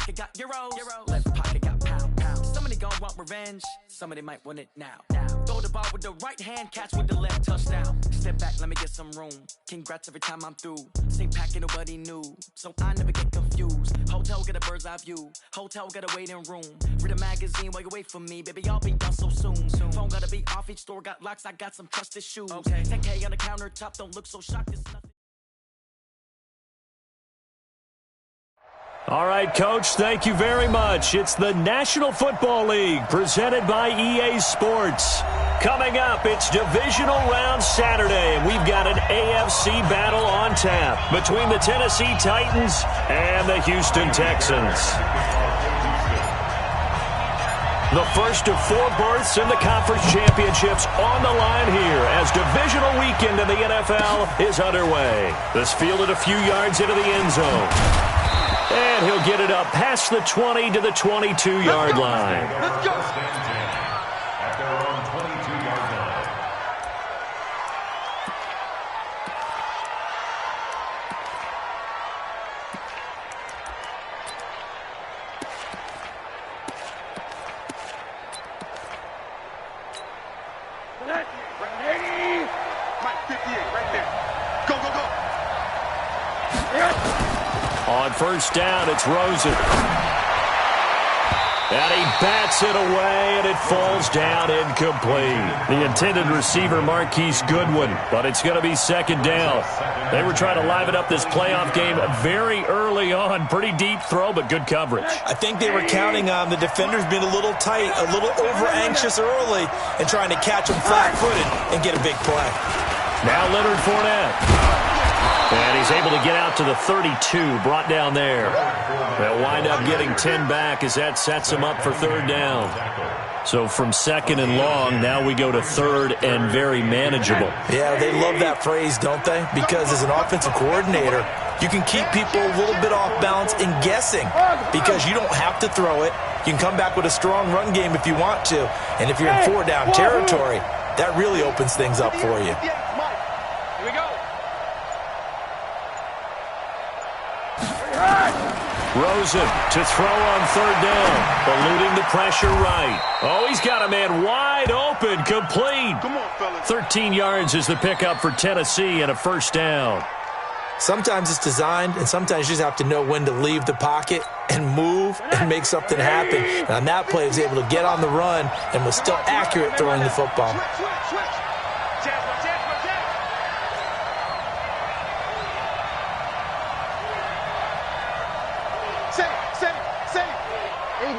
pocket got euros. Left pocket got pound. Somebody gon' want revenge. Somebody might want it now. Throw the ball with the right hand, catch with the left, touchdown. Step back, let me get some room. Congrats every time I'm through. Same packet, nobody knew, so I never get confused. Hotel get a bird's eye view. Hotel got a waiting room. Read a magazine while you wait for me, baby. I'll be done so soon. Phone gotta be off. Each store got locks. I got some trusted shoes. 10K on the countertop. Don't look so shocked. It's nothing. All right, Coach, thank you very much. It's the National Football League presented by EA Sports. Coming up, it's Divisional Round Saturday, and we've got an AFC battle on tap between the Tennessee Titans and the Houston Texans. The first of 4 berths in the conference championships on the line here as divisional weekend in the NFL is underway. This fielded a few yards into the end zone. And he'll get it up past the 20 to the 22-yard line. Let's go. At their own 22-yard line. Ready? Mike, 58, right there. Go, go, go. Yes. On first down, it's Rosen. And he bats it away, and it falls down incomplete. The intended receiver, Marquise Goodwin, but it's going to be second down. They were trying to liven up this playoff game very early on. Pretty deep throw, but good coverage. I think they were counting on the defenders being a little tight, a little over-anxious early, and trying to catch them flat-footed and get a big play. Now Leonard Fournette. And he's able to get out to the 32, brought down there. They'll wind up getting 10 back as that sets him up for third down. So from second and long, now we go to third and very manageable. Yeah, they love that phrase, don't they? Because as an offensive coordinator, you can keep people a little bit off balance and guessing because you don't have to throw it. You can come back with a strong run game if you want to. And if you're in 4-down territory, that really opens things up for you. Here we go. Rosen to throw on third down, eluding the pressure right. Oh, he's got a man wide open, complete. Come on, fellas. 13 yards is the pickup for Tennessee and a first down. Sometimes it's designed, and sometimes you just have to know when to leave the pocket and move and make something happen. And on that play, he was able to get on the run and was still accurate throwing the football. Switch. Save. 80.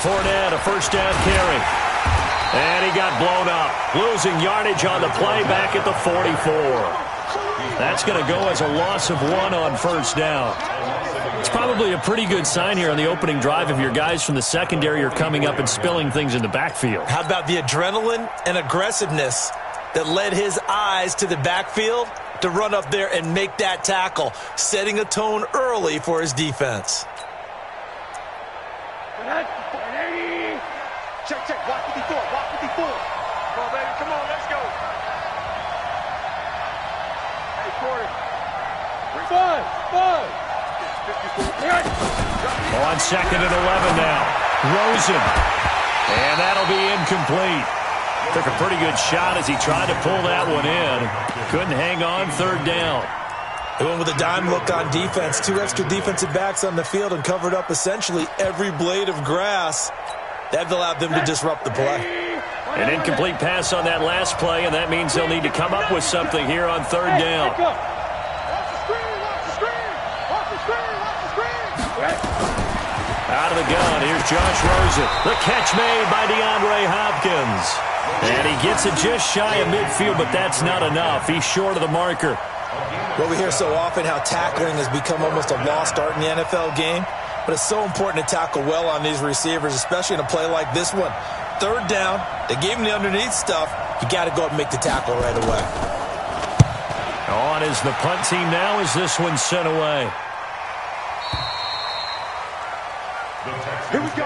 Fournette, a first down carry. And he got blown up, losing yardage on the play back at the 44. That's going to go as a loss of 1 on first down. It's probably a pretty good sign here on the opening drive if your guys from the secondary are coming up and spilling things in the backfield. How about the adrenaline and aggressiveness that led his eyes to the backfield to run up there and make that tackle, setting a tone early for his defense. Check. Walk 54. Come on, baby. Come on, let's go. Hey, quarter. 5. On second and 11 now. Rosen. And that'll be incomplete. Took a pretty good shot as he tried to pull that one in. Couldn't hang on third down. They went with a dime look on defense. 2 extra defensive backs on the field and covered up essentially every blade of grass. That allowed them to disrupt the play. An incomplete pass on that last play, and that means they'll need to come up with something here on third down. Out of the gun, here's Josh Rosen. The catch made by DeAndre Hopkins. And he gets it just shy of midfield, but that's not enough. He's short of the marker. Well, we hear so often how tackling has become almost a lost art in the NFL game. But it's so important to tackle well on these receivers, especially in a play like this one. Third down, they gave him the underneath stuff. You got to go up and make the tackle right away. On is the punt team now as this one's sent away. Here we go.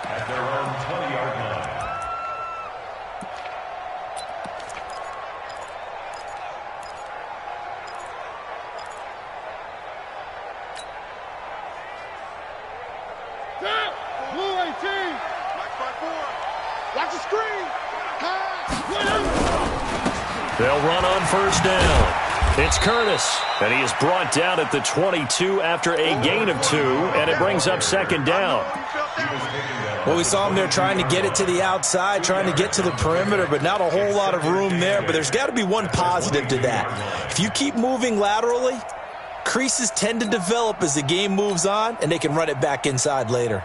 At their own 20-yard line. They'll run on first down. It's Curtis, and he is brought down at the 22 after a gain of 2, and it brings up second down. Well, we saw him there trying to get it to the outside, trying to get to the perimeter, but not a whole lot of room there. But there's got to be one positive to that. If you keep moving laterally, creases tend to develop as the game moves on, and they can run it back inside later.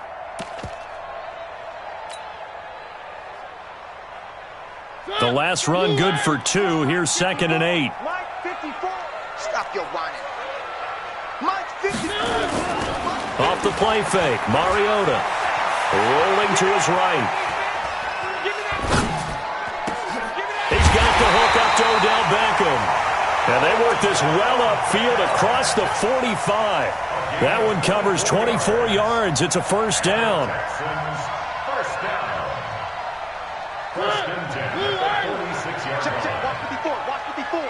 The last run good for 2. Here's 2nd and 8. Mike 54. Stop your whining. Mike 54. Off the play fake, Mariota rolling to his right. He's got the hook up to Odell Beckham. And they work this well upfield across the 45. That one covers 24 yards. It's a first down. First down. First and 10. 46-yard Check. Watch 54. Watch 54.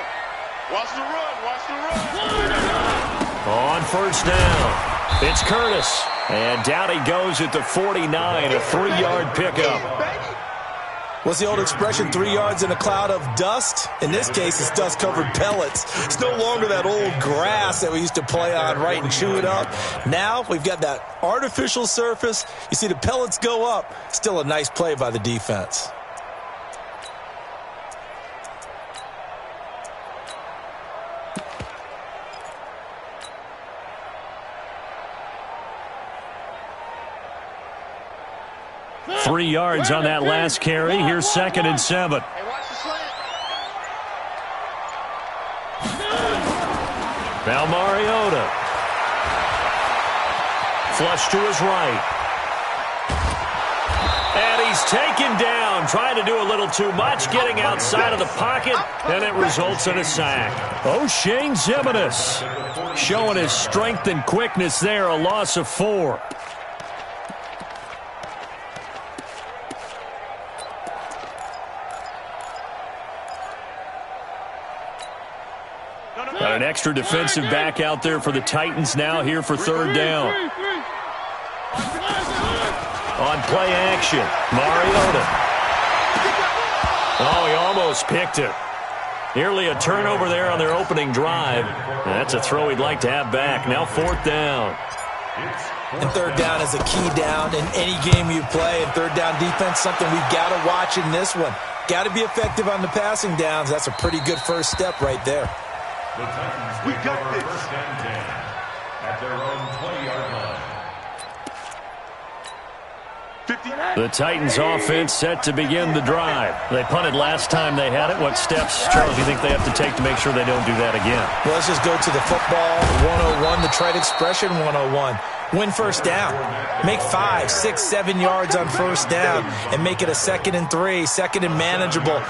Watch the run. Watch the run. On first down, it's Curtis. And down he goes at the 49, a 3-yard pickup. What's the old expression, 3 yards in a cloud of dust? In this case, it's dust-covered pellets. It's no longer that old grass that we used to play on, right, and chew it up. Now we've got that artificial surface. You see the pellets go up. Still a nice play by the defense. Three yards on that last carry. Here's 2nd and 7. Hey, watch the slant. Now Mariota. Flush to his right. And he's taken down, trying to do a little too much, getting outside of the pocket, and it results in a sack. O'Shane Zimenez showing his strength and quickness there, a loss of 4. Got an extra defensive back out there for the Titans now here for third down. On play action, Mariota. Oh, he almost picked it. Nearly a turnover there on their opening drive. That's a throw he'd like to have back. Now 4th down. And third down is a key down in any game you play. And third down defense, something we've got to watch in this one. Got to be effective on the passing downs. That's a pretty good first step right there. The Titans take over first and 10 at their own 20-yard line. The Titans offense set to begin the drive. They punted last time they had it. What steps, Charles, do you think they have to take to make sure they don't do that again? Well, let's just go to the football 101, the trite expression 101. Win first down. Make 5, 6, 7 yards on first down and make it a 2nd and 3, 2nd and manageable.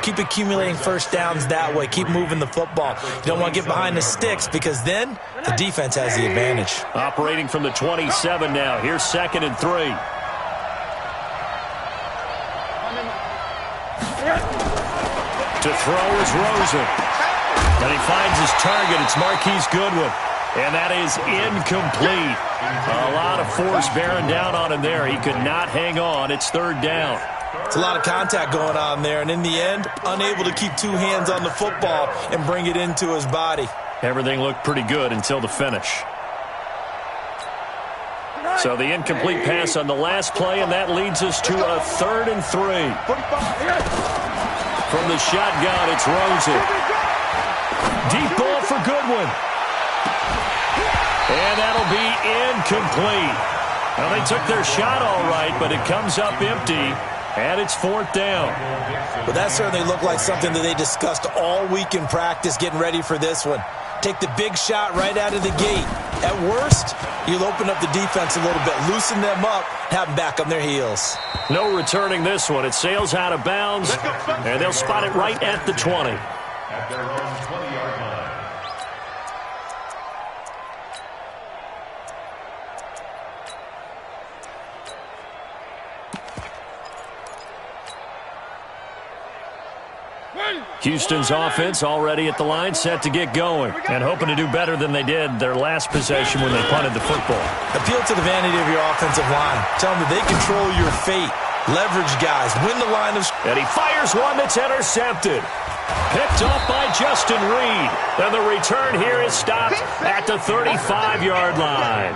Keep accumulating first downs that way. Keep moving the football. You don't want to get behind the sticks because then the defense has the advantage. Operating from the 27 now. Here's 2nd and 3. To throw is Rosen. And he finds his target. It's Marquise Goodwin. And that is incomplete. A lot of force bearing down on him there. He could not hang on. It's third down. It's a lot of contact going on there. And in the end, unable to keep 2 hands on the football and bring it into his body. Everything looked pretty good until the finish. So the incomplete pass on the last play, and that leads us to a 3rd and 3. From the shotgun, it's Rosen. Deep ball for Goodwin. And that'll be incomplete. Well, they took their shot all right, but it comes up empty, and it's 4th down. But that certainly looked like something that they discussed all week in practice getting ready for this one. Take the big shot right out of the gate. At worst, you'll open up the defense a little bit, loosen them up, have them back on their heels. No returning this one. It sails out of bounds, and they'll spot it right at the 20. At their own 20-yard line. Houston's offense already at the line, set to get going, and hoping to do better than they did their last possession when they punted the football. Appeal to the vanity of your offensive line. Tell them that they control your fate. leverage guys, win the line of... And he fires one that's intercepted. Picked off by Justin Reed. And the return here is stopped at the 35-yard line.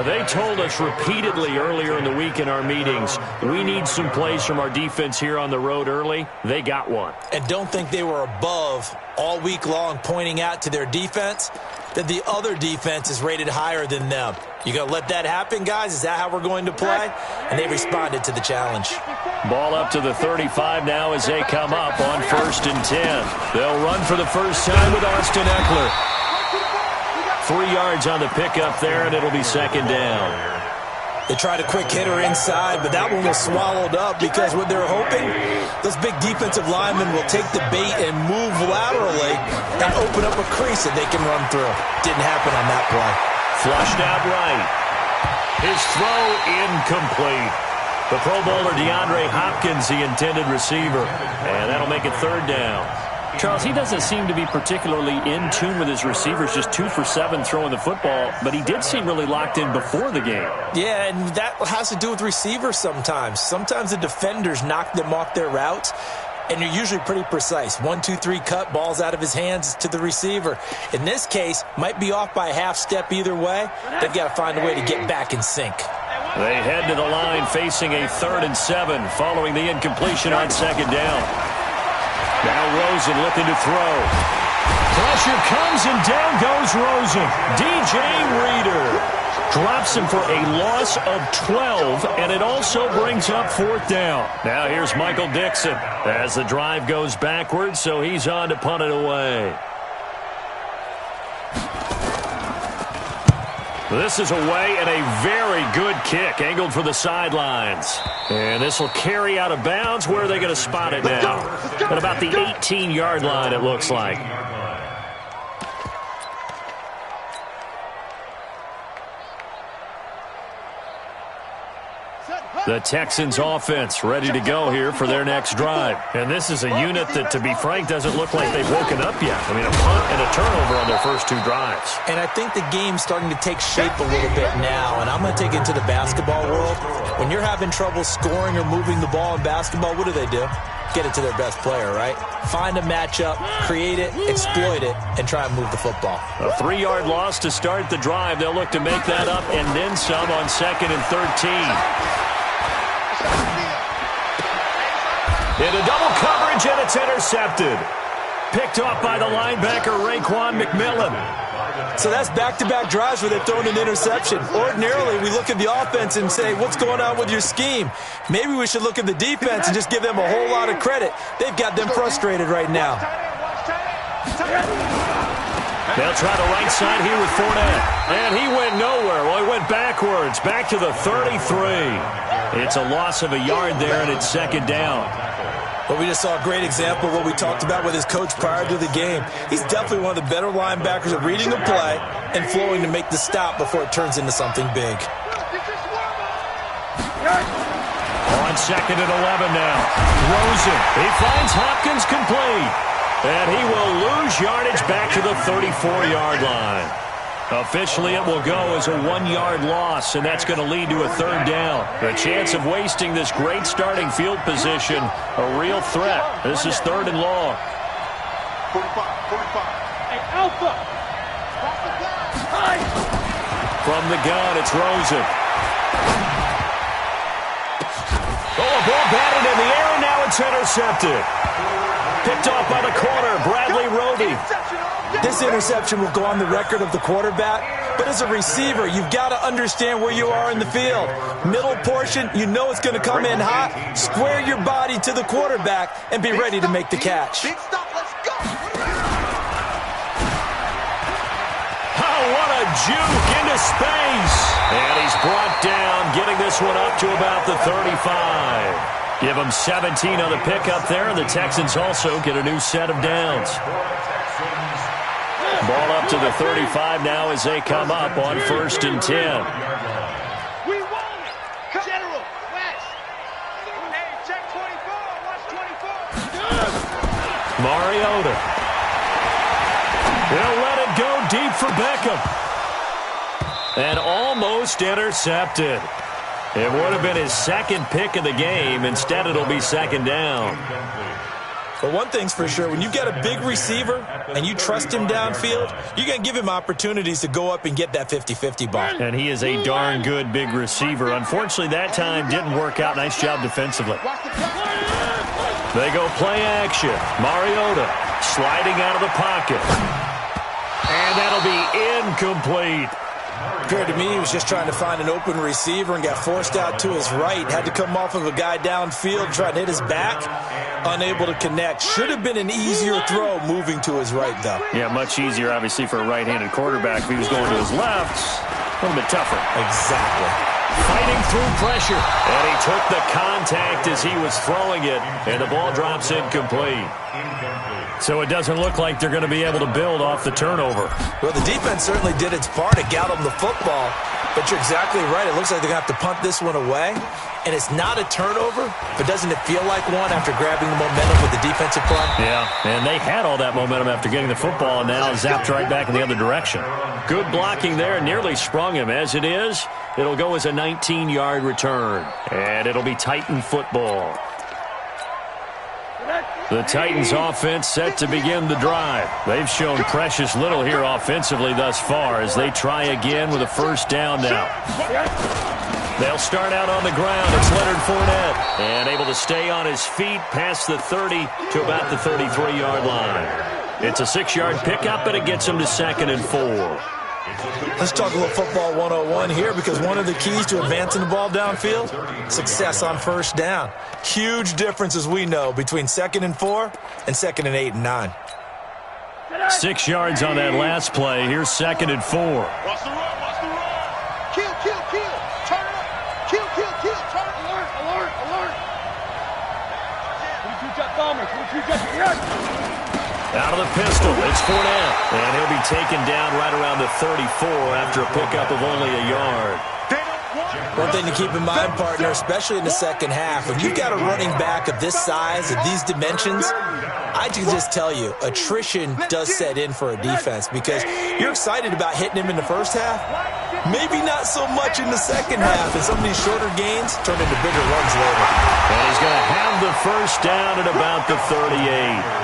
They told us repeatedly earlier in the week in our meetings, we need some plays from our defense here on the road early. They got one. And don't think they were above all week long pointing out to their defense that the other defense is rated higher than them. You going to let that happen, guys? Is that how we're going to play? And they responded to the challenge. Ball up to the 35 now as they come up on 1st and 10. They'll run for the first time with Austin Eckler. 3 yards on the pickup there, and it'll be 2nd down. They tried a quick hitter inside, but that one was swallowed up because what they're hoping, those big defensive linemen will take the bait and move laterally and open up a crease that they can run through. Didn't happen on that play. Flushed out right. His throw incomplete. The Pro Bowler DeAndre Hopkins, the intended receiver. And that'll make it 3rd down. Charles, he doesn't seem to be particularly in tune with his receivers, just 2 for 7 throwing the football, but he did seem really locked in before the game. Yeah, and that has to do with receivers sometimes. Sometimes the defenders knock them off their routes, and you're usually pretty precise. 1, 2, 3 cut, balls out of his hands to the receiver. In this case, might be off by a half step either way. They've got to find a way to get back in sync. They head to the line facing a 3rd and 7 following the incompletion on 2nd down. Now Rosen looking to throw. Pressure comes and down goes Rosen. DJ Reader drops him for a loss of 12, and it also brings up 4th down. Now here's Michael Dixon as the drive goes backwards, so he's on to punt it away. This is away and a very good kick, angled for the sidelines. And this will carry out of bounds. Where are they going to spot it now? At about the 18-yard line, it looks like. The Texans offense ready to go here for their next drive. And this is a unit that, to be frank, doesn't look like they've woken up yet. I mean, a punt and a turnover on their first 2 drives. And I think the game's starting to take shape a little bit now. And I'm going to take it to the basketball world. When you're having trouble scoring or moving the ball in basketball, what do? Get it to their best player, right? Find a matchup, create it, exploit it, and try and move the football. A 3-yard loss to start the drive. They'll look to make that up and then some on 2nd and 13. Into double coverage, and it's intercepted. Picked off by the linebacker, Raekwon McMillan. So that's back-to-back drives where they've thrown an interception. Ordinarily, we look at the offense and say, what's going on with your scheme? Maybe we should look at the defense and just give them a whole lot of credit. They've got them frustrated right now. They'll try the right side here with Fournette. And he went nowhere. Well, he went backwards, back to the 33. It's a loss of a yard there, and it's 2nd down. But we just saw a great example of what we talked about with his coach prior to the game. He's definitely one of the better linebackers at reading the play and flowing to make the stop before it turns into something big. On 2nd and 11 now. Rosen. He finds Hopkins complete. And he will lose yardage back to the 34-yard line. Officially, it will go as a 1-yard loss, and that's going to lead to a 3rd down. The chance of wasting this great starting field position, a real threat. This is 3rd and long. 45. Hey, Alpha! From the gun, it's Rosen. Oh, a ball batted in the air, and now it's intercepted. Picked off by the corner, Bradley Roby. This interception will go on the record of the quarterback, but as a receiver, you've got to understand where you are in the field. Middle portion, you know it's going to come in hot. Square your body to the quarterback and be ready to make the catch. Big stop, let's go. Oh, what a juke into space. And he's brought down, getting this one up to about the 35. Give them 17 on the pickup there, and the Texans also get a new set of downs. Ball up to the 35 now as they come up on 1st and 10. We won it! General, West! Hey, check 24, watch 24. Mariota. They'll let it go deep for Beckham. And almost intercepted. It would have been his second pick of the game. Instead, it'll be second down. But one thing's for sure, when you've got a big receiver and you trust him downfield, you're going to give him opportunities to go up and get that 50-50 ball. And he is a darn good big receiver. Unfortunately, that time didn't work out. Nice job defensively. They go play action. Mariota sliding out of the pocket. And that'll be incomplete. Appeared to me he was just trying to find an open receiver and got forced out to his right. Had to come off of a guy downfield, try to hit his back. Unable to connect. Should have been an easier throw moving to his right, though. Yeah, much easier, obviously, for a right-handed quarterback. If he was going to his left, a little bit tougher. Exactly. Fighting through pressure. And he took the contact as he was throwing it, and the ball drops incomplete. So it doesn't look like they're going to be able to build off the turnover. Well, the defense certainly did its part to got them the football, but you're exactly right. It looks like they're going to have to punt this one away, and it's not a turnover, but doesn't it feel like one after grabbing the momentum with the defensive play? Yeah, and they had all that momentum after getting the football, and now zapped right back in the other direction. Good blocking there, nearly sprung him. As it is, it'll go as a 19-yard return, and it'll be Titan football. The Titans offense set to begin the drive. They've shown precious little here offensively thus far as they try again with a first down now. They'll start out on the ground. It's Leonard Fournette. And able to stay on his feet past the 30 to about the 33-yard line. It's a 6-yard pickup, and it gets him to 2nd and 4. Let's talk a little football 101 here, because one of the keys to advancing the ball downfield, success on first down. Huge difference, as we know, between 2nd and 4 and 2nd and 8 and 9. 6 yards on that last play. Here's 2nd and 4. Watch the run, watch the run. Kill, kill, kill. Turn up. Kill, kill, kill. Turn. Alert, alert, alert. 22 jet bomber, 22 jet. Yes. Out of the pistol, it's Fournette. And he'll be taken down right around the 34 after a pickup of only a yard. One thing to keep in mind, partner, especially in the second half, when you've got a running back of this size, of these dimensions, I can just tell you, attrition does set in for a defense, because you're excited about hitting him in the first half, maybe not so much in the second half, and some of these shorter gains turn into bigger runs later. And he's going to have the first down at about the 38.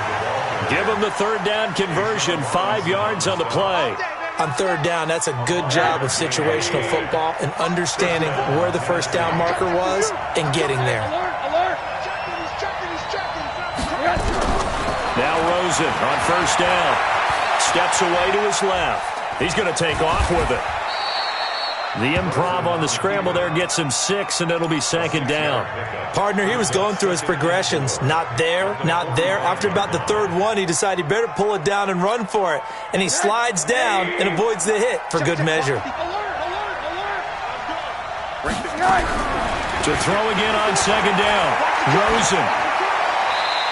Give him the third down conversion, 5 yards on the play. On third down, that's a good job of situational football and understanding where the first down marker was and getting there. Now Rosen on first down. Steps away to his left. He's going to take off with it. The improv on the scramble there gets him 6, and it'll be 2nd down. Partner, he was going through his progressions. Not there, not there. After about the third one, he decided he better pull it down and run for it. And he slides down and avoids the hit for good measure. To throw again on 2nd down. Rosen.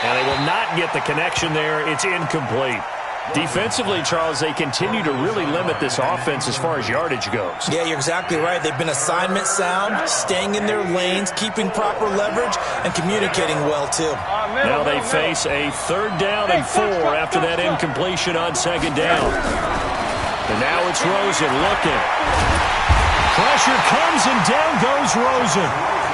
And they will not get the connection there. It's incomplete. Defensively, Charles, they continue to really limit this offense as far as yardage goes. Yeah, you're exactly right. They've been assignment sound, staying in their lanes, keeping proper leverage, and communicating well, too. Now they face a 3rd down and 4 after that incompletion on 2nd down. And now it's Rosen looking. Pressure comes, and down goes Rosen.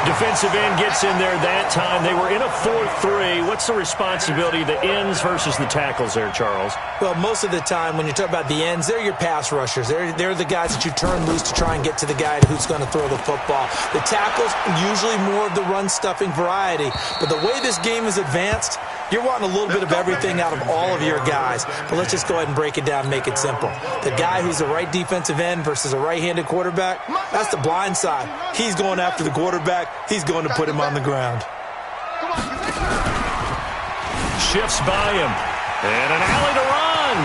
Defensive end gets in there that time. They were in a 4-3. What's the responsibility of the ends versus the tackles there, Charles? Well, most of the time when you talk about the ends, they're your pass rushers. They're the guys that you turn loose to try and get to the guy who's going to throw the football. The tackles, usually more of the run-stuffing variety. But the way this game is advanced, you're wanting a little bit of everything out of all of your guys. But let's just go ahead and break it down and make it simple. The guy who's the right defensive end versus a right-handed quarterback, that's the blind side. He's going after the quarterback. He's going to put him on the ground. Shifts by him. And an alley to run.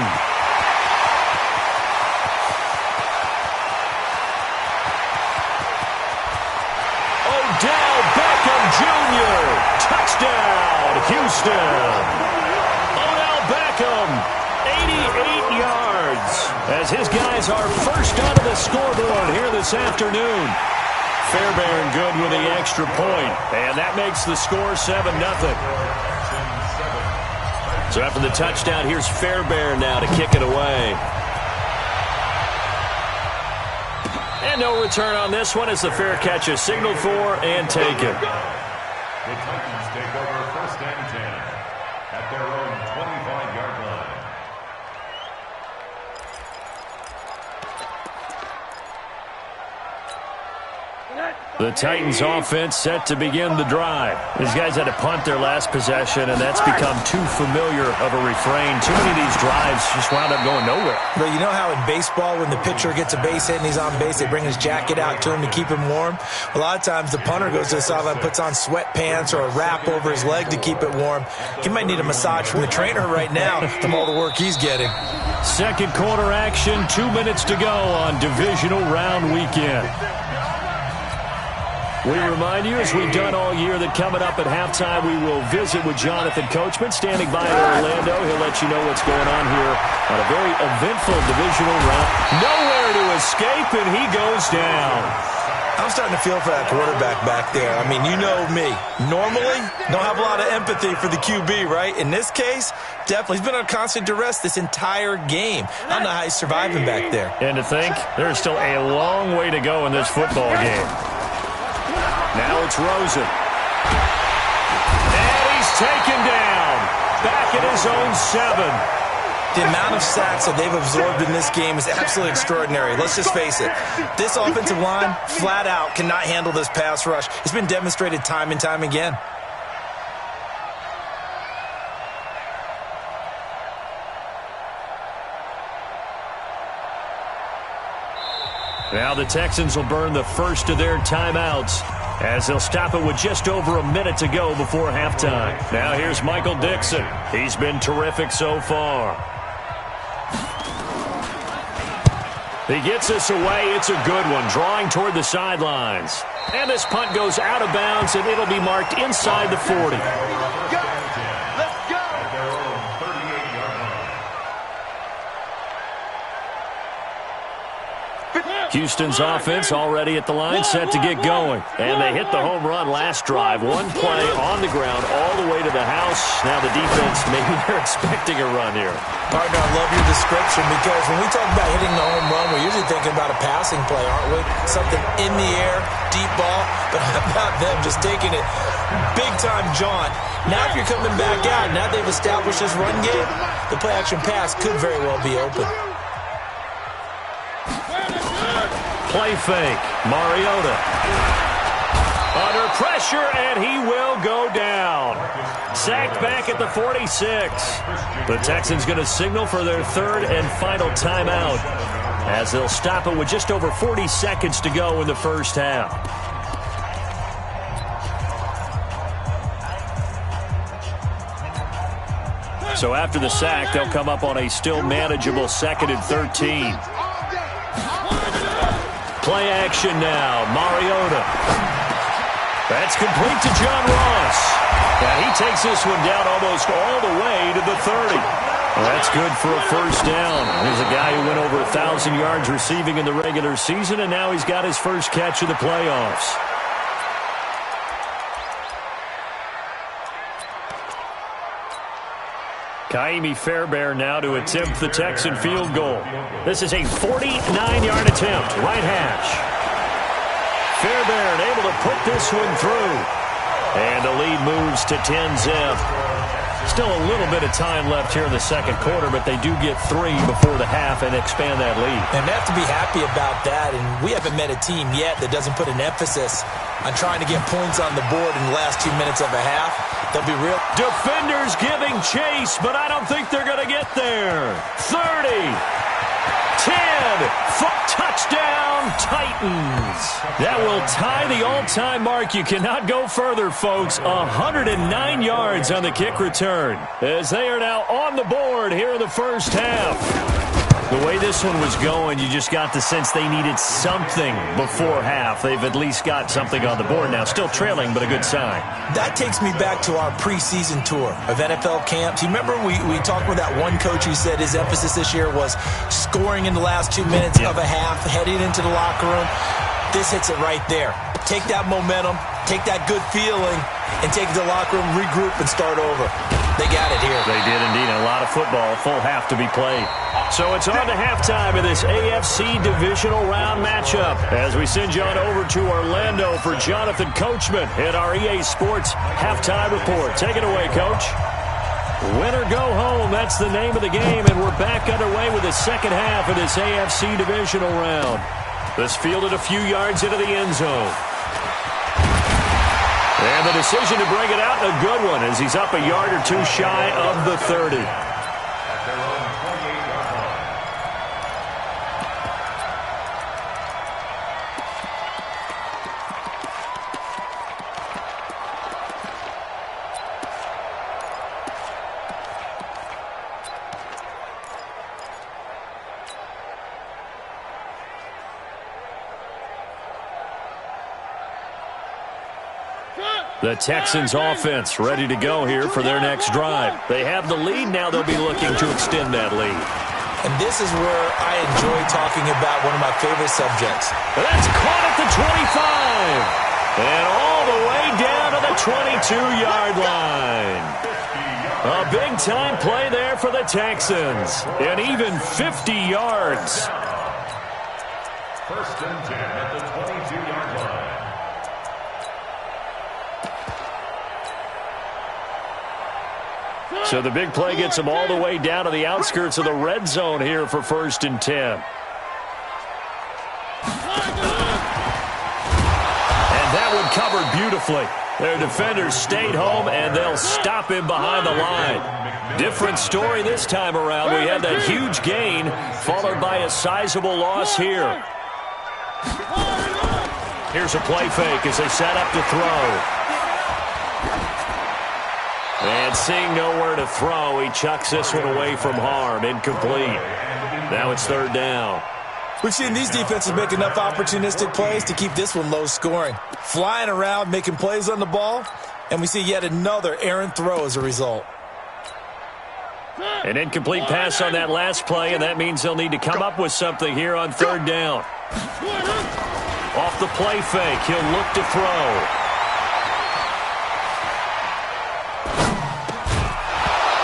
Odell Beckham Jr. Touchdown, Houston. Odell Beckham, 88 yards. As his guys are first onto the scoreboard here this afternoon. Fairbairn good with the extra point, and that makes the score 7-0. So after the touchdown, here's Fairbairn now to kick it away. And no return on this one as the fair catch is signaled for and taken. The Titans take over 1st and 10 at their own 25-yard line. The Titans offense set to begin the drive. These guys had to punt their last possession, and that's become too familiar of a refrain. Too many of these drives just wound up going nowhere. But you know how in baseball, when the pitcher gets a base hit and he's on base, they bring his jacket out to him to keep him warm? A lot of times the punter goes to the sideline, puts on sweatpants or a wrap over his leg to keep it warm. He might need a massage from the trainer right now from all the work he's getting. Second quarter action, 2 minutes to go on divisional round weekend. We remind you, as we've done all year, that coming up at halftime, we will visit with Jonathan Coachman standing by in Orlando. He'll let you know what's going on here on a very eventful divisional round. Nowhere to escape, and he goes down. I'm starting to feel for that quarterback back there. I mean, you know me. Normally, don't have a lot of empathy for the QB, right? In this case, definitely. He's been on constant duress this entire game. I don't know how he's surviving back there. And to think, there's still a long way to go in this football game. Now it's Rosen. And he's taken down. Back at his own 7. The amount of sacks that they've absorbed in this game is absolutely extraordinary. Let's just face it. This offensive line, flat out, cannot handle this pass rush. It's been demonstrated time and time again. Now the Texans will burn the first of their timeouts as they'll stop it with just over a minute to go before halftime. Now here's Michael Dixon. He's been terrific so far. He gets us away. It's a good one, drawing toward the sidelines. And this punt goes out of bounds, and it'll be marked inside the 40. Houston's offense already at the line, set to get going. And they hit the home run last drive. One play on the ground all the way to the house. Now the defense, maybe they're expecting a run here. Partner, I love your description because when we talk about hitting the home run, we're usually thinking about a passing play, aren't we? Something in the air, deep ball. But how about them just taking it big-time jaunt? Now if you're coming back out, now they've established this run game, the play-action pass could very well be open. Play fake. Mariota. Under pressure, and he will go down. Sacked back at the 46. The Texans going to signal for their third and final timeout as they'll stop it with just over 40 seconds to go in the first half. So after the sack, they'll come up on a still manageable 2nd and 13. Play action now. Mariota. That's complete to John Ross. And he takes this one down almost all the way to the 30. Well, that's good for a first down. Here's a guy who went over 1,000 yards receiving in the regular season, and now he's got his first catch of the playoffs. Kaimi Fairbairn now to attempt the Texan field goal. This is a 49-yard attempt, right hash. Fairbairn able to put this one through. And the lead moves to 10-zip. Still a little bit of time left here in the second quarter, but they do get 3 before the half and expand that lead. And they have to be happy about that, and we haven't met a team yet that doesn't put an emphasis on trying to get points on the board in the last 2 minutes of a half. They'll be real. Defenders giving chase, but I don't think they're going to get there. 30, 10, touchdown, Titans. That will tie the all-time mark. You cannot go further, folks. 109 yards on the kick return as they are now on the board here in the first half. The way this one was going, you just got the sense they needed something before half. They've at least got something on the board now. Still trailing, but a good sign. That takes me back to our preseason tour of NFL camps. You remember we talked with that one coach who said his emphasis this year was scoring in the last 2 minutes of a half, heading into the locker room. This hits it right there. Take that momentum, take that good feeling, and take it to the locker room, regroup, and start over. They got it here. They did indeed. A lot of football, full half to be played. So it's on to halftime in this AFC divisional round matchup as we send you on over to Orlando for Jonathan Coachman in our EA Sports halftime report. Take it away, Coach. Win or go home, that's the name of the game, and we're back underway with the second half of this AFC divisional round. This fielded a few yards into the end zone. And the decision to bring it out, a good one, as he's up a yard or two shy of the 30. At their own 28-yard line. The Texans offense ready to go here for their next drive. They have the lead. Now they'll be looking to extend that lead. And this is where I enjoy talking about one of my favorite subjects. That's caught at the 25. And all the way down to the 22-yard line. A big-time play there for the Texans. And even 50 yards. First and 10 at the 22-yard line. So the big play gets them all the way down to the outskirts of the red zone here for first and 10. And that one covered beautifully. Their defenders stayed home, and they'll stop him behind the line. Different story this time around. We have that huge gain, followed by a sizable loss here. Here's a play fake as they set up to throw. And seeing nowhere to throw, he chucks this one away from harm. Incomplete. Now it's third down. We've seen these defenses make enough opportunistic plays to keep this one low scoring. Flying around, making plays on the ball, and we see yet another errant throw as a result. An incomplete pass on that last play, and that means they'll need to come up with something here on third down. Off the play fake, he'll look to throw.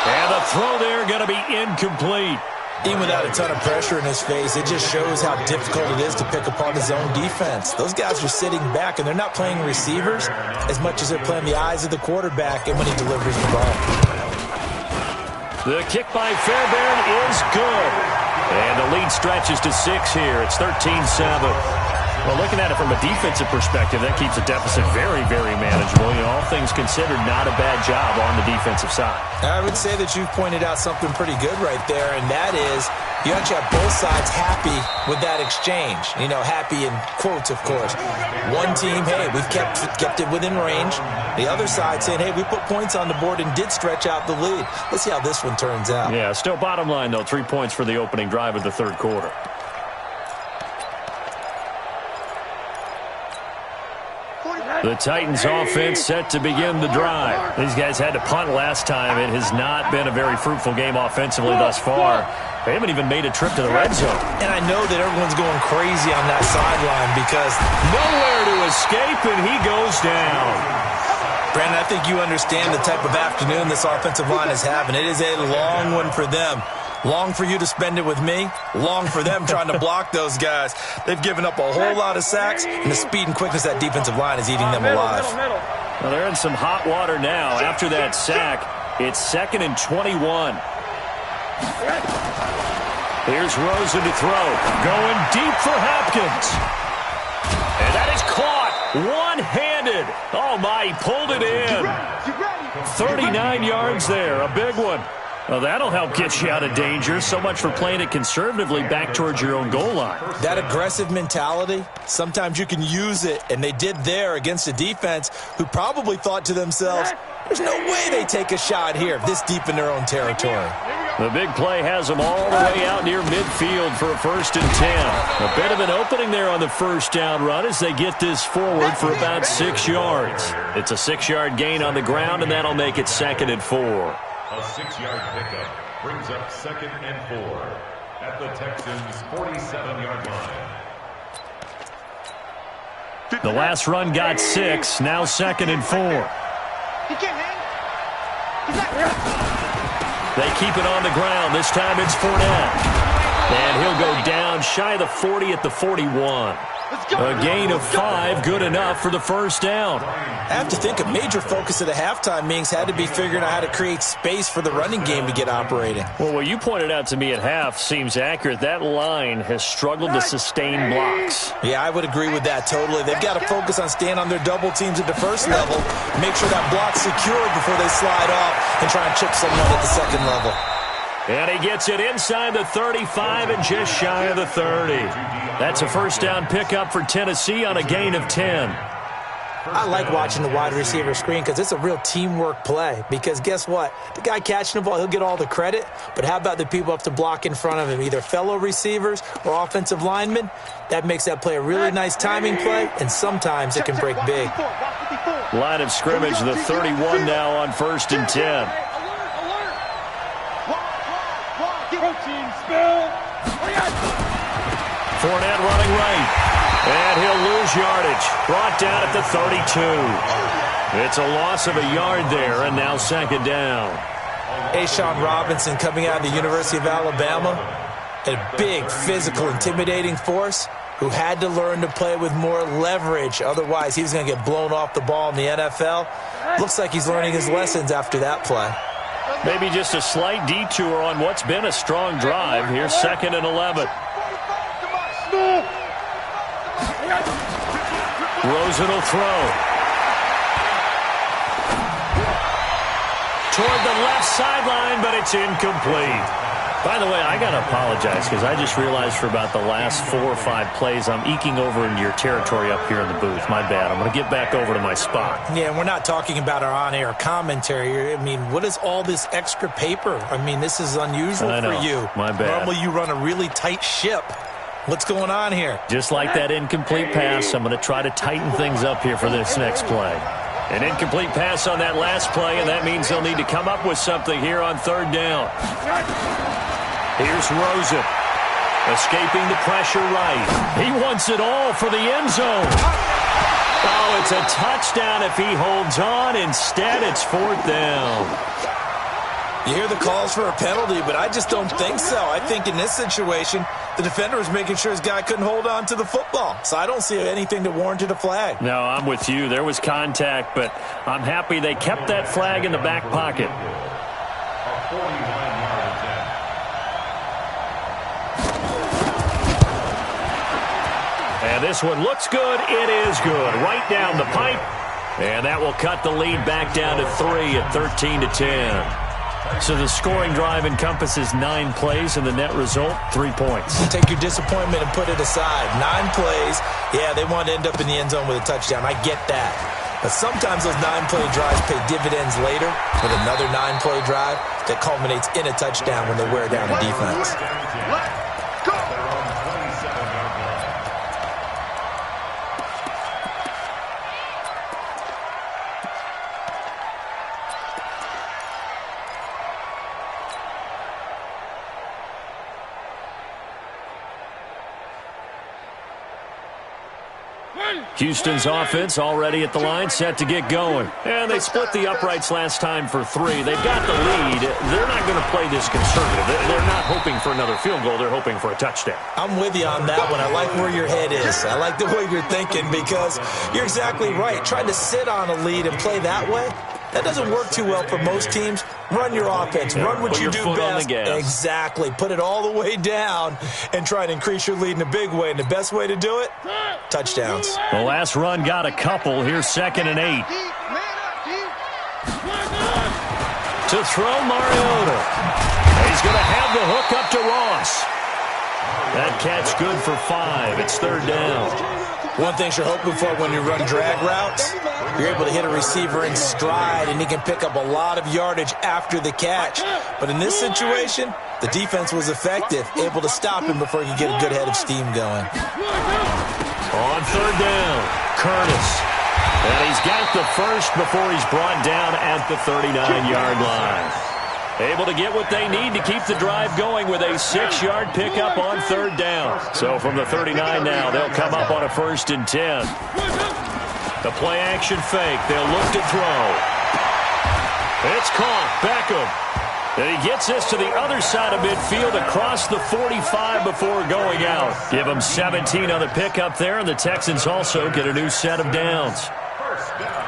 And the throw there going to be incomplete. Even without a ton of pressure in his face, it just shows how difficult it is to pick apart his own defense. Those guys are sitting back, and they're not playing receivers as much as they're playing the eyes of the quarterback and when he delivers the ball. The kick by Fairbairn is good. And the lead stretches to 6 here. It's 13-7. Well, looking at it from a defensive perspective, that keeps the deficit very, very manageable. You know, all things considered, not a bad job on the defensive side. I would say that you've pointed out something pretty good right there, and that is you actually have both sides happy with that exchange. You know, happy in quotes, of course. One team, hey, we've kept it within range. The other side saying, hey, we put points on the board and did stretch out the lead. Let's see how this one turns out. Yeah, still bottom line, though, 3 points for the opening drive of the third quarter. The Titans offense set to begin the drive. These guys had to punt last time. It has not been a very fruitful game offensively thus far. They haven't even made a trip to the red zone. And I know that everyone's going crazy on that sideline because nowhere to escape, and he goes down. Brandon, I think you understand the type of afternoon this offensive line is having. It is a long one for them. Long for you to spend it with me. Long for them trying to block those guys. They've given up a whole lot of sacks, and the speed and quickness of that defensive line is eating them alive. Well, they're in some hot water now. After that sack, it's 2nd and 21. Here's Rosen to throw. Going deep for Hopkins. And that is caught. One-handed. Oh, my, he pulled it in. 39 yards there. A big one. Well, that'll help get you out of danger. So much for playing it conservatively back towards your own goal line. That aggressive mentality, sometimes you can use it, and they did there against a defense who probably thought to themselves, there's no way they take a shot here this deep in their own territory. The big play has them all the way out near midfield for a 1st and 10. A bit of an opening there on the first down run as they get this forward for about 6 yards. It's a 6-yard gain on the ground, and that'll make it 2nd and 4. A 6-yard pickup brings up 2nd and 4 at the Texans' 47-yard line. The last run got 6, now 2nd and 4. He can't hang. They keep it on the ground. This time it's Fournette. And he'll go down shy of the 40 at the 41. A gain of 5, good enough for the first down. I have to think a major focus of the halftime meetings had to be figuring out how to create space for the running game to get operating. Well, what you pointed out to me at half seems accurate. That line has struggled to sustain blocks. Yeah, I would agree with that totally. They've got to focus on staying on their double teams at the first level, make sure that block's secure before they slide off and try and chip someone at the second level. And he gets it inside the 35 and just shy of the 30. That's a first down pickup for Tennessee on a gain of 10. I like watching the wide receiver screen because it's a real teamwork play. Because guess what? The guy catching the ball, he'll get all the credit. But how about the people up to block in front of him, either fellow receivers or offensive linemen? That makes that play a really nice timing play, and sometimes it can break big. Line of scrimmage, the 31 now on 1st and 10. Fournette running right. And he'll lose yardage. Brought down at the 32. It's a loss of a yard there, and now second down. Ashawn Robinson coming out of the University of Alabama. A big, physical, intimidating force who had to learn to play with more leverage. Otherwise, he was going to get blown off the ball in the NFL. Looks like he's learning his lessons after that play. Maybe just a slight detour on what's been a strong drive. Here's 2nd and 11. Rosen will throw. Toward the left sideline, but it's incomplete. By the way, I got to apologize because I just realized for about the last 4 or 5 plays, I'm eking over into your territory up here in the booth. My bad. I'm going to get back over to my spot. Yeah, we're not talking about our on-air commentary. I mean, what is all this extra paper? I mean, this is unusual for you. My bad. Normally you run a really tight ship. What's going on here? Just like that incomplete pass, I'm going to try to tighten things up here for this next play. An incomplete pass on that last play, and that means they'll need to come up with something here on 3rd down. Here's Rosen. Escaping the pressure right. He wants it all for the end zone. Oh, it's a touchdown if he holds on. Instead, it's 4th down. You hear the calls for a penalty, but I just don't think so. I think in this situation, the defender was making sure his guy couldn't hold on to the football. So I don't see anything that warranted a flag. No, I'm with you. There was contact, but I'm happy they kept that flag in the back pocket. A 49-yard attempt. And this one looks good. It is good. Right down the pipe. And that will cut the lead back down to 3 at 13-10. So the scoring drive encompasses 9 plays, and the net result, 3 points. You take your disappointment and put it aside. 9 plays. Yeah, they want to end up in the end zone with a touchdown. I get that. But sometimes those 9-play drives pay dividends later with another 9-play drive that culminates in a touchdown when they wear down a defense. Houston's offense already at the line, set to get going. And they split the uprights last time for 3. They've got the lead. They're not going to play this conservative. They're not hoping for another field goal. They're hoping for a touchdown. I'm with you on that one. I like where your head is. I like the way you're thinking because you're exactly right. Trying to sit on a lead and play that way, that doesn't work too well for most teams. Run your offense. Run what you do best. Exactly. Put it all the way down and try to increase your lead in a big way. And the best way to do it, touchdowns. The last run got a couple. Here's 2nd and 8. To throw Mariota. He's going to have the hook up to Ross. That catch good for 5. It's 3rd down. One thing you're hoping for when you run drag routes, you're able to hit a receiver in stride, and he can pick up a lot of yardage after the catch. But in this situation, the defense was effective, able to stop him before he could get a good head of steam going. On 3rd down, Curtis. And he's got the first before he's brought down at the 39-yard line. Able to get what they need to keep the drive going with a 6-yard pickup on 3rd down. So from the 39 now, they'll come up on a 1st and 10. The play-action fake. They'll look to throw. It's caught. Beckham. And he gets this to the other side of midfield across the 45 before going out. Give him 17 on the pickup there, and the Texans also get a new set of downs. First down.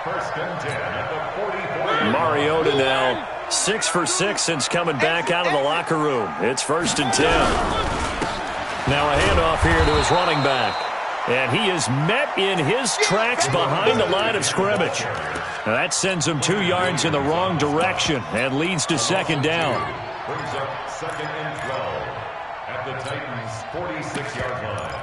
First and 10 at the 44. Mariota now 6 for 6 since coming back out of the locker room. It's first and 10. Now a handoff here to his running back. And he is met in his tracks behind the line of scrimmage. Now that sends him 2 yards in the wrong direction and leads to second down. Brings up second and 12 at the Titans' 46-yard line.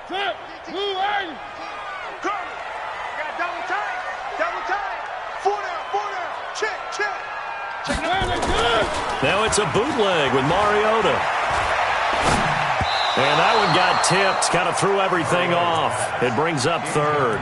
Set, move, Aiden. Cover. Got double tight. Double tight. 4 down. Check. Check it out. Now it's a bootleg with Mariota. And that one got tipped, kind of threw everything off. It brings up third.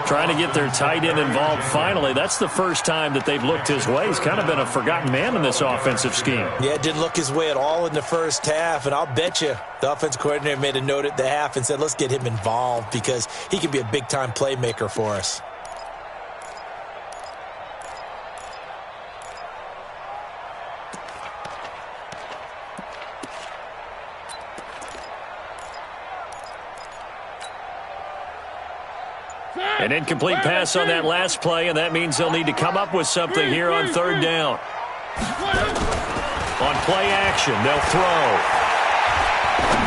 Trying to get their tight end involved finally. That's the first time that they've looked his way. He's kind of been a forgotten man in this offensive scheme. Yeah, it didn't look his way at all in the first half, and I'll bet you the offense coordinator made a note at the half and said, let's get him involved because he can be a big-time playmaker for us. An incomplete pass on that last play, and that means they'll need to come up with something here on third down. On play action, they'll throw.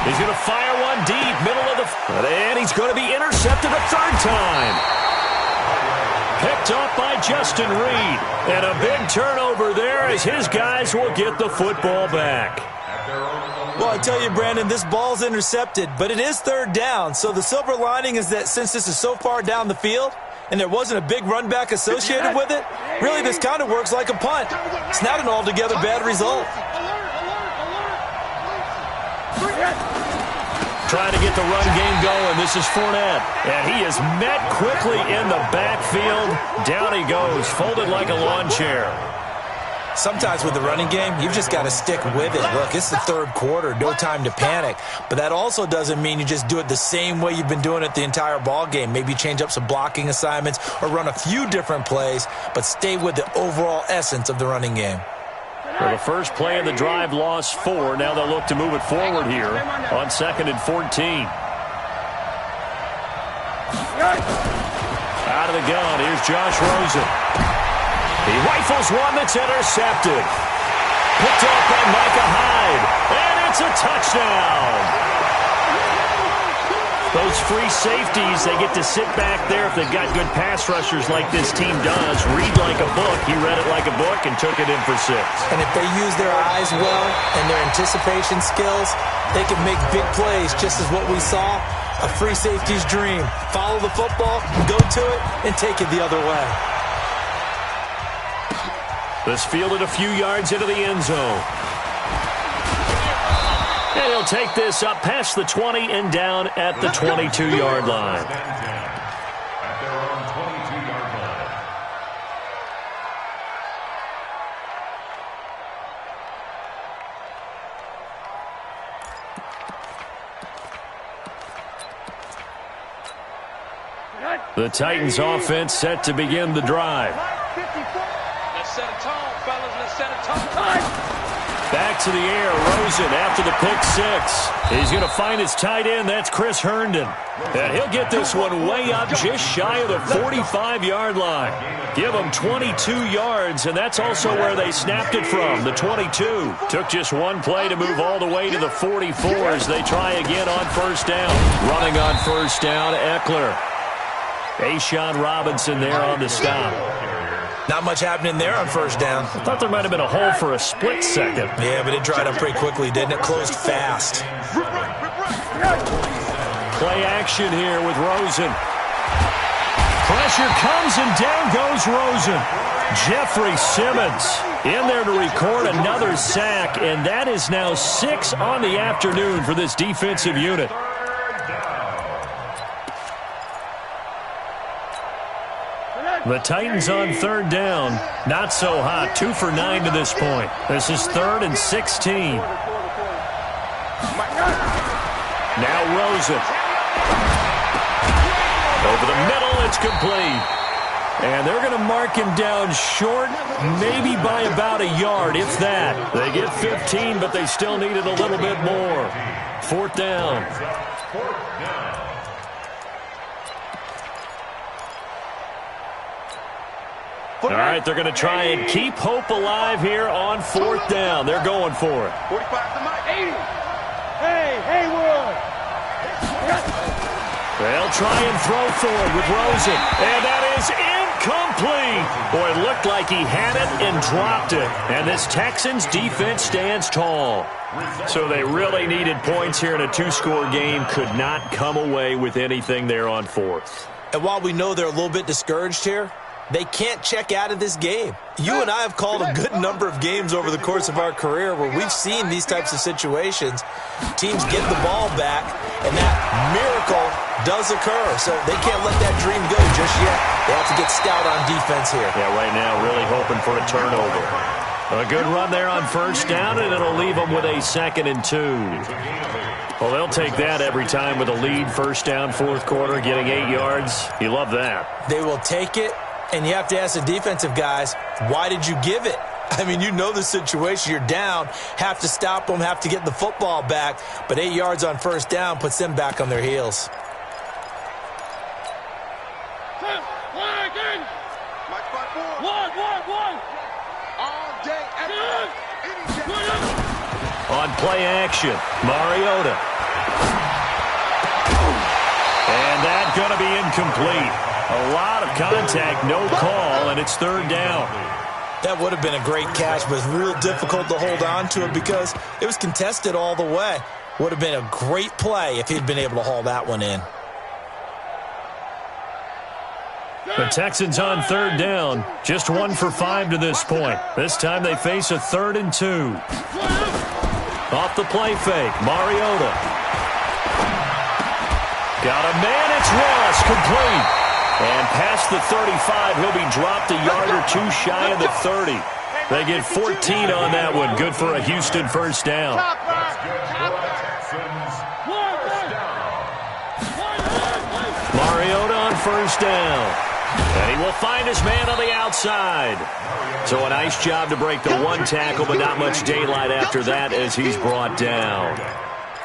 He's going to fire one deep, middle of the... And he's going to be intercepted a third time. Picked off by Justin Reed. And a big turnover there as his guys will get the football back. Well, I tell you, Brandon, this ball's intercepted, but it is third down. So the silver lining is that since this is so far down the field and there wasn't a big run back associated with it, really this kind of works like a punt. It's not an altogether bad result. Trying to get the run game going. This is Fournette. And he is met quickly in the backfield. Down he goes, folded like a lawn chair. Sometimes with the running game, you've just got to stick with it. Look, it's the third quarter, no time to panic. But that also doesn't mean you just do it the same way you've been doing it the entire ball game. Maybe change up some blocking assignments or run a few different plays, but stay with the overall essence of the running game. For the first play of the drive, lost 4. Now they'll look to move it forward here on 2nd and 14. Out of the gun, here's Josh Rosen. He rifles one that's intercepted. Picked off by Micah Hyde. And it's a touchdown. Those free safeties, they get to sit back there if they've got good pass rushers like this team does. Read like a book. He read it like a book and took it in for 6. And if they use their eyes well and their anticipation skills, they can make big plays, just as what we saw. A free safety's dream. Follow the football, go to it, and take it the other way. This fielded a few yards into the end zone. And he'll take this up past the 20 and down at the 22-yard line. At their own 22-yard line. The Titans offense set to begin the drive. Let's set a tone, fellas. Let's set a tone. Back to the air, Rosen after the pick 6. He's going to find his tight end. That's Chris Herndon. And he'll get this one way up just shy of the 45-yard line. Give him 22 yards, and that's also where they snapped it from, the 22. Took just one play to move all the way to the 44 as they try again on first down. Running on first down, Eckler. A'Shawn Robinson there on the stop. Not much happening there on first down. I thought there might have been a hole for a split second. Yeah, but it dried up pretty quickly, didn't it? Closed fast. Play action here with Rosen. Pressure comes and down goes Rosen. Jeffrey Simmons in there to record another sack, and that is now 6 on the afternoon for this defensive unit. The Titans on third down. Not so hot. 2 for 9 to this point. This is 3rd and 16. Now Rosen. Over the middle, it's complete. And they're going to mark him down short, maybe by about a yard, if that. They get 15, but they still needed a little bit more. 4th down. All right, they're going to try and keep hope alive here on 4th down. They're going for it. 45 to my 80. Hey, Haywood. They'll try and throw forward with Rosen. And that is incomplete. Boy, it looked like he had it and dropped it. And this Texans defense stands tall. So they really needed points here in a 2-score game. Could not come away with anything there on 4th. And while we know they're a little bit discouraged here, they can't check out of this game. You and I have called a good number of games over the course of our career where we've seen these types of situations. Teams get the ball back, and that miracle does occur. So they can't let that dream go just yet. They have to get stout on defense here. Yeah, right now really hoping for a turnover. A good run there on 1st down, and it'll leave them with a 2nd and 2. Well, they'll take that every time with a lead. 1st down, 4th quarter, getting 8 yards. You love that. They will take it. And you have to ask the defensive guys, why did you give it? I mean, you know the situation. You're down, have to stop them, have to get the football back. But 8 yards on 1st down puts them back on their heels. On play action, Mariota. And that's going to be incomplete. A lot of contact, no call, and it's 3rd down. That would have been a great catch, but it's real difficult to hold on to it because it was contested all the way. Would have been a great play if he'd been able to haul that one in. The Texans on 3rd down, just 1 for 5 to this point. This time they face a 3rd and 2. Off the play fake, Mariota. Got a man, it's Ross, complete. And past the 35, he'll be dropped a yard or 2 shy of the 30. They get 14 on that one. Good for a Houston 1st down. Mariota on 1st down. And he will find his man on the outside. So a nice job to break the 1 tackle, but not much daylight after that as he's brought down.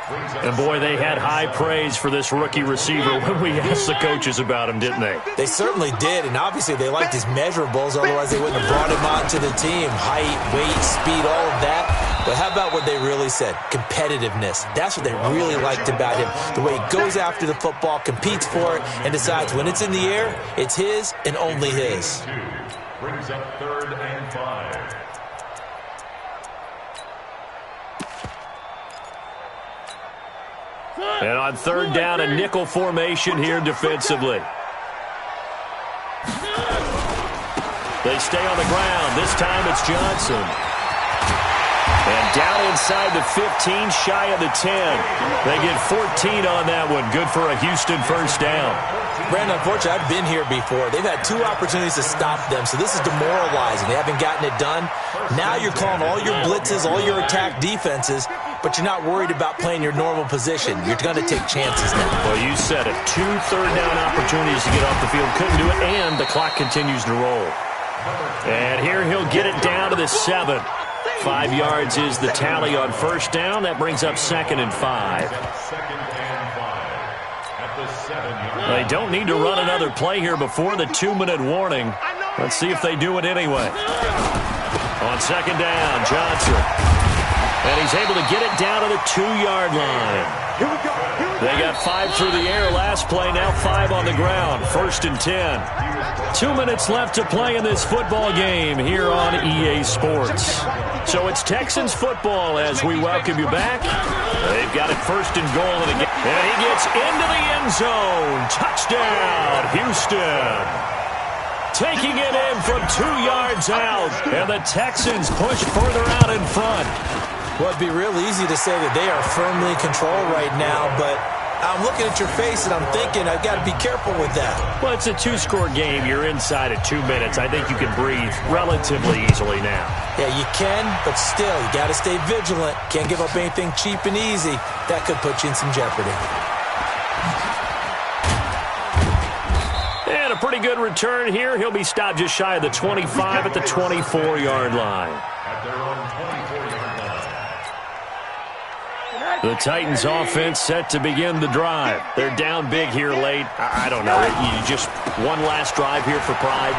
And, boy, they had high praise for this rookie receiver when we asked the coaches about him, didn't they? They certainly did, and obviously they liked his measurables, otherwise they wouldn't have brought him onto the team. Height, weight, speed, all of that. But how about what they really said? Competitiveness. That's what they really liked about him. The way he goes after the football, competes for it, and decides when it's in the air, it's his and only his. Brings up 3rd and 5. And on 3rd down, a nickel formation here defensively. They stay on the ground. This time it's Johnson. And down inside the 15, shy of the 10. They get 14 on that one. Good for a Houston 1st down. Brandon, unfortunately, I've been here before. They've had 2 opportunities to stop them, so this is demoralizing. They haven't gotten it done. Now you're calling all your blitzes, all your attack defenses, but you're not worried about playing your normal position. You're going to take chances now. Well, you said it. 2 third-down opportunities to get off the field. Couldn't do it, and the clock continues to roll. And here he'll get it down to the 7. 5 yards is the tally on 1st down. That brings up 2nd and 5. They don't need to run another play here before the 2-minute warning. Let's see if they do it anyway. On 2nd down, Johnson. And he's able to get it down to the 2-yard line. They got 5 through the air last play, now 5 on the ground. 1st and 10. 2 minutes left to play in this football game here on EA Sports. So it's Texans football as we welcome you back. They've got it 1st and goal in the game. And he gets into the end zone. Touchdown, Houston. Taking it in from 2 yards out. And the Texans push further out in front. Well, it'd be real easy to say that they are firmly in control right now, but I'm looking at your face and I'm thinking I've got to be careful with that. Well, it's a 2-score game. You're inside at 2 minutes. I think you can breathe relatively easily now. Yeah, you can, but still, you got to stay vigilant. Can't give up anything cheap and easy. That could put you in some jeopardy. pretty good return here. He'll be stopped just shy of the 25 at the 24-yard line. At their own 24-yard line. The Titans offense set to begin the drive. They're down big here late. I don't know. You just one last drive here for pride.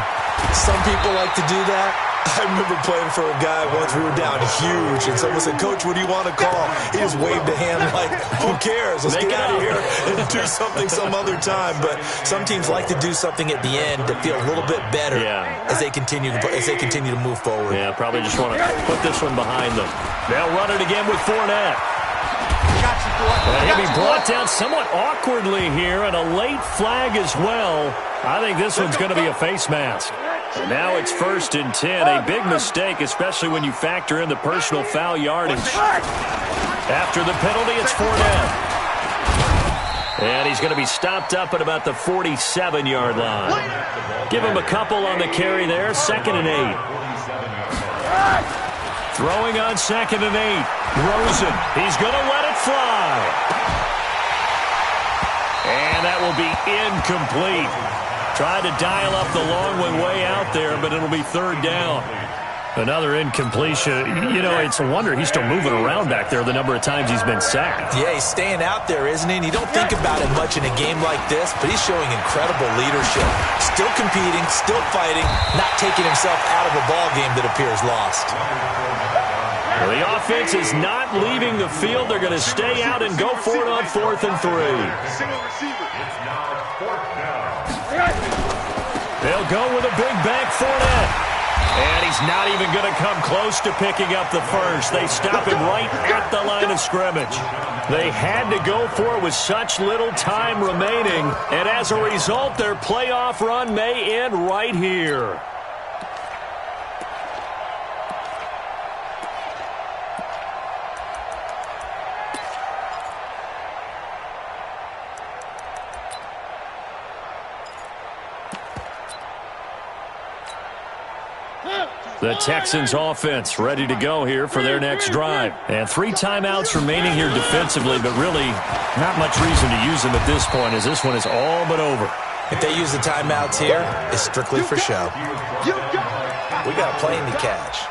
Some people like to do that. I remember playing for a guy once. We were down huge, and someone said, "Coach, what do you want to call?" He just waved a hand like, who cares? Let's get out of here and do something some other time. But some teams like to do something at the end to feel a little bit better as they continue to move forward. Yeah, probably just want to put this one behind them. They'll run it again with Fournette. And he'll be brought down somewhat awkwardly here, and a late flag as well. I think this one's going to be a face mask. And now it's 1st and 10. A big mistake, especially when you factor in the personal foul yardage. After the penalty, it's Fournette. And he's going to be stopped up at about the 47-yard line. Give him a couple on the carry there. 2nd and 8. Throwing on 2nd and 8. Rosen. He's going to let it fly. And that will be incomplete. Tried to dial up the long one way out there, but it'll be 3rd down. Another incompletion. You know, it's a wonder he's still moving around back there the number of times he's been sacked. Yeah, he's staying out there, isn't he? And you don't think about it much in a game like this, but he's showing incredible leadership. Still competing, still fighting, not taking himself out of a ball game that appears lost. Well, the offense is not leaving the field. They're going to stay out and go for it on 4th and 3. Single receiver. It's now 4th down. They'll go with a big back Fournette. And he's not even going to come close to picking up the first. They stop him right at the line of scrimmage. They had to go for it with such little time remaining. And as a result, their playoff run may end right here. The Texans offense ready to go here for their next drive. And 3 timeouts remaining here defensively, but really not much reason to use them at this point as this one is all but over. If they use the timeouts here, it's strictly for show. We got plenty to catch.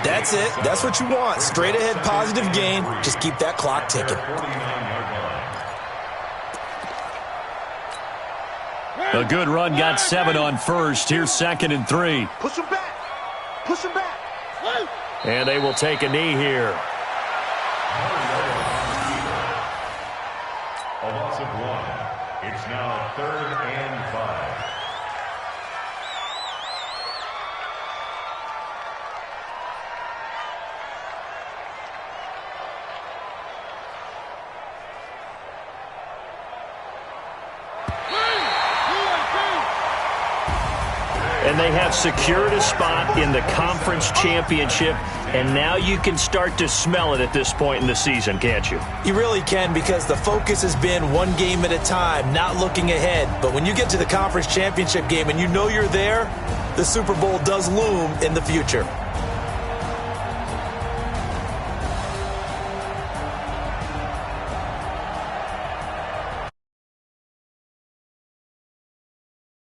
That's it. That's what you want. Straight ahead positive gain. Just keep that clock ticking. A good run got 7 on first. Here's 2nd and 3. Push him back. Push him back. And they will take a knee here. A loss of 1. It's now 3rd and 5. And they have secured a spot in the conference championship, and now you can start to smell it at this point in the season, can't you? You really can, because the focus has been one game at a time, not looking ahead. But when you get to the conference championship game and you know you're there, the Super Bowl does loom in the future.